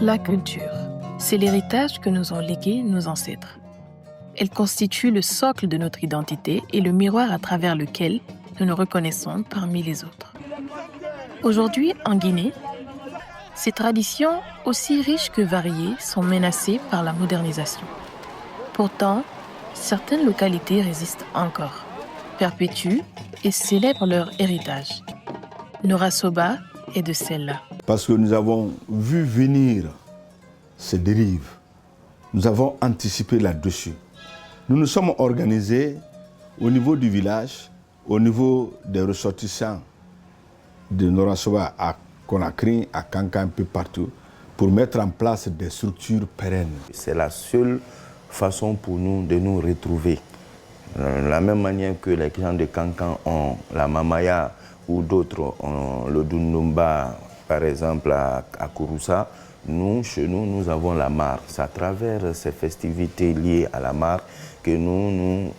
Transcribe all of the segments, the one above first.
La culture, c'est l'héritage que nous ont légué nos ancêtres. Elle constitue le socle de notre identité et le miroir à travers lequel nous nous reconnaissons parmi les autres. Aujourd'hui, en Guinée, ces traditions, aussi riches que variées, sont menacées par la modernisation. Pourtant, certaines localités résistent encore, perpétuent et célèbrent leur héritage. Nora Soba est de celles-là. Parce que nous avons vu venir ces dérives, nous avons anticipé là-dessus. Nous nous sommes organisés au niveau du village, au niveau des ressortissants de Nora Soba à Conakry, à Kankan, un peu partout, pour mettre en place des structures pérennes. C'est la seule façon pour nous de nous retrouver. De la même manière que les gens de Kankan ont la Mamaya ou d'autres ont le Dundumba, par exemple à Kouroussa, nous, chez nous, nous avons la mare. C'est à travers ces festivités liées à la mare que nous nous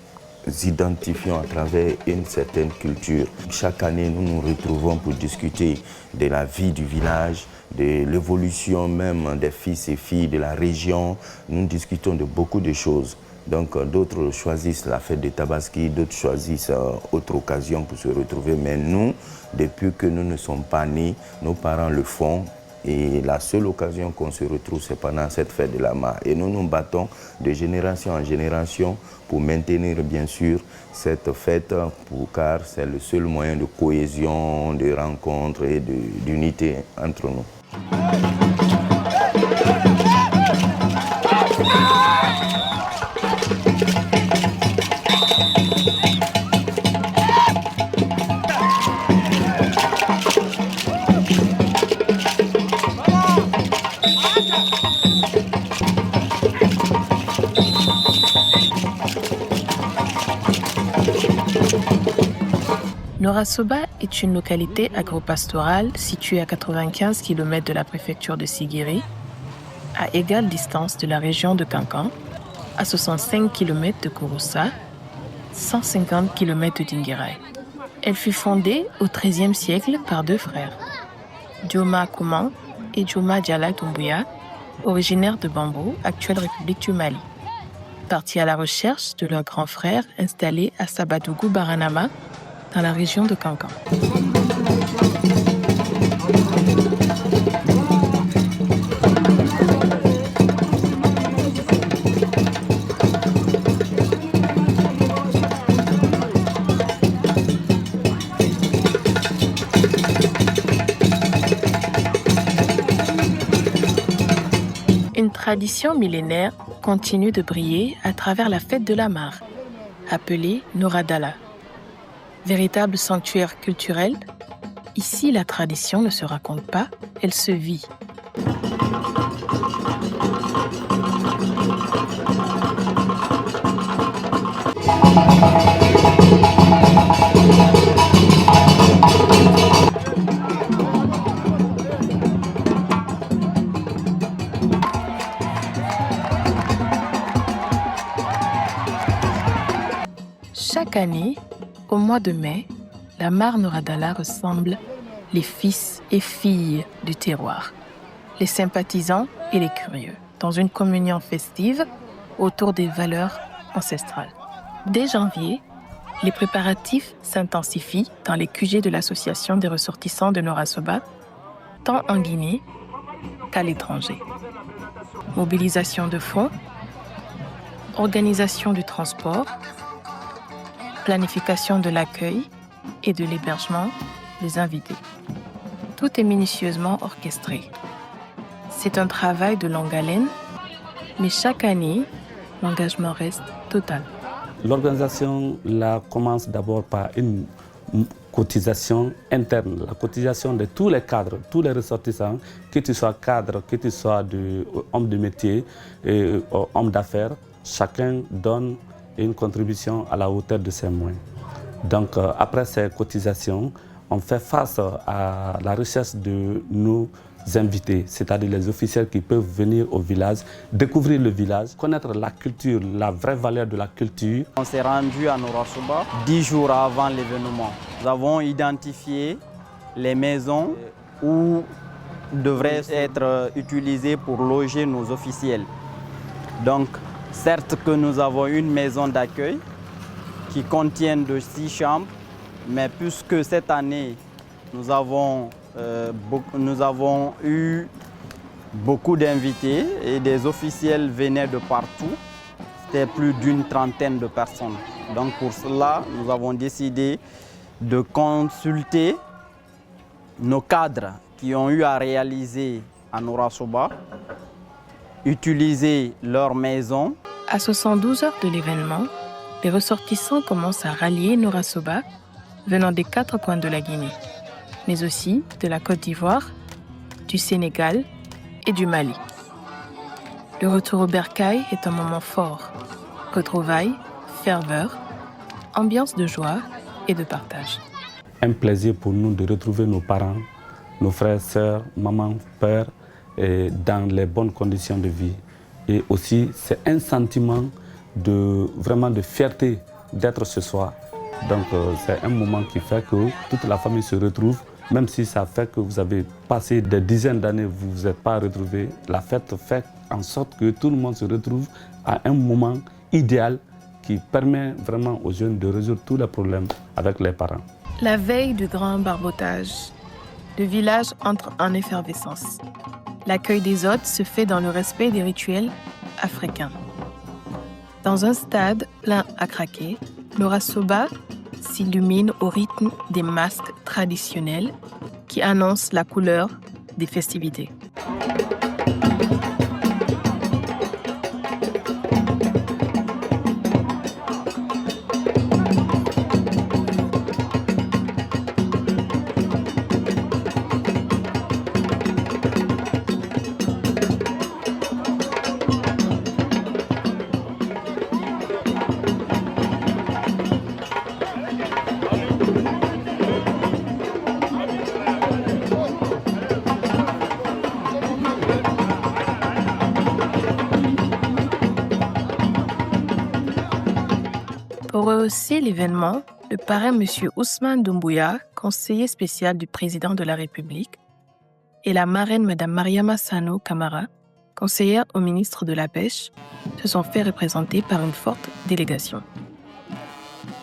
identifions à travers une certaine culture. Chaque année, nous nous retrouvons pour discuter de la vie du village, de l'évolution même des fils et filles de la région. Nous discutons de beaucoup de choses. Donc d'autres choisissent la fête de Tabaski, d'autres choisissent autre occasion pour se retrouver. Mais nous, depuis que nous ne sommes pas nés, nos parents le font. Et la seule occasion qu'on se retrouve, c'est pendant cette fête de la mare. Et nous nous battons de génération en génération pour maintenir bien sûr cette fête, car c'est le seul moyen de cohésion, de rencontre et d'unité entre nous. Nora Soba est une localité agropastorale située à 95 km de la préfecture de Siguiri, à égale distance de la région de Kankan, à 65 km de Kouroussa, 150 km de Dinguiraye. Elle fut fondée au XIIIe siècle par deux frères, Dioma Kouman et Dioma Diala Doumbouya, originaires de Bambou, actuelle République du Mali. Partis à la recherche de leur grand frère installé à Sabadougou Baranama, dans la région de Kankan. Une tradition millénaire continue de briller à travers la fête de la mare, appelée Noradala. Véritable sanctuaire culturel, ici la tradition ne se raconte pas, elle se vit. Chaque année, au mois de mai, la mare Noradala ressemble les fils et filles du terroir, les sympathisants et les curieux, dans une communion festive autour des valeurs ancestrales. Dès janvier, les préparatifs s'intensifient dans les QG de l'association des ressortissants de Nora Soba, tant en Guinée qu'à l'étranger. Mobilisation de fonds, organisation du transport, planification de l'accueil et de l'hébergement des invités. Tout est minutieusement orchestré. C'est un travail de longue haleine, mais chaque année, l'engagement reste total. L'organisation commence d'abord par une cotisation interne, la cotisation de tous les cadres, tous les ressortissants, que tu sois cadre, que tu sois homme de métier, homme d'affaires, chacun donne une contribution à la hauteur de ses moyens. Donc après ces cotisations, on fait face à la recherche de nos invités, c'est-à-dire les officiels qui peuvent venir au village, découvrir le village, connaître la culture, la vraie valeur de la culture. On s'est rendu à Nora Soba 10 jours avant l'événement. Nous avons identifié les maisons où devrait être utilisé pour loger nos officiels. Donc, certes que nous avons une maison d'accueil qui contient de 6 chambres, mais puisque cette année, nous avons eu beaucoup d'invités et des officiels venaient de partout. C'était plus d'une trentaine de personnes. Donc pour cela, nous avons décidé de consulter nos cadres qui ont eu à réaliser à Noura-Soba, utiliser leur maison. À 72 heures de l'événement, les ressortissants commencent à rallier Noura-Soba venant des 4 coins de la Guinée, mais aussi de la Côte d'Ivoire, du Sénégal et du Mali. Le retour au bercail est un moment fort. Retrouvailles, ferveur, ambiance de joie et de partage. Un plaisir pour nous de retrouver nos parents, nos frères, sœurs, maman, père, dans les bonnes conditions de vie. Et aussi, c'est un sentiment vraiment de fierté d'être ce soir. Donc, c'est un moment qui fait que toute la famille se retrouve. Même si ça fait que vous avez passé des dizaines d'années, vous ne vous êtes pas retrouvés, la fête fait en sorte que tout le monde se retrouve à un moment idéal qui permet vraiment aux jeunes de résoudre tous les problèmes avec les parents. La veille du grand barbotage, le village entre en effervescence. L'accueil des hôtes se fait dans le respect des rituels africains. Dans un stade plein à craquer, Noura-Soba s'illumine au rythme des masques traditionnels qui annoncent la couleur des festivités. Pour rehausser l'événement, le parrain M. Ousmane Doumbouya, conseiller spécial du président de la République, et la marraine Mme Mariama Sano Kamara, conseillère au ministre de la Pêche, se sont fait représenter par une forte délégation.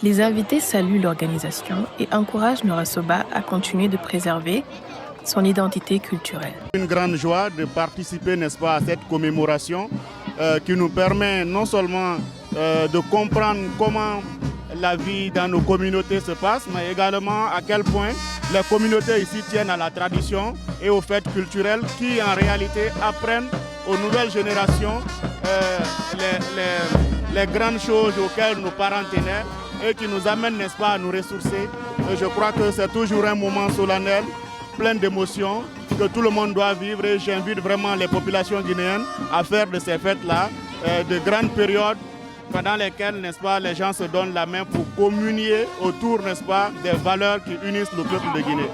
Les invités saluent l'organisation et encouragent Noura-Soba à continuer de préserver son identité culturelle. Une grande joie de participer, n'est-ce pas, à cette commémoration qui nous permet non seulement de comprendre comment la vie dans nos communautés se passe, mais également à quel point les communautés ici tiennent à la tradition et aux fêtes culturelles qui en réalité apprennent aux nouvelles générations les grandes choses auxquelles nos parents tenaient et qui nous amènent, n'est-ce pas, à nous ressourcer. Et je crois que c'est toujours un moment solennel, plein d'émotions, que tout le monde doit vivre et j'invite vraiment les populations guinéennes à faire de ces fêtes-là de grandes périodes pendant lesquelles, n'est-ce pas, les gens se donnent la main pour communier autour, n'est-ce pas, des valeurs qui unissent le peuple de Guinée.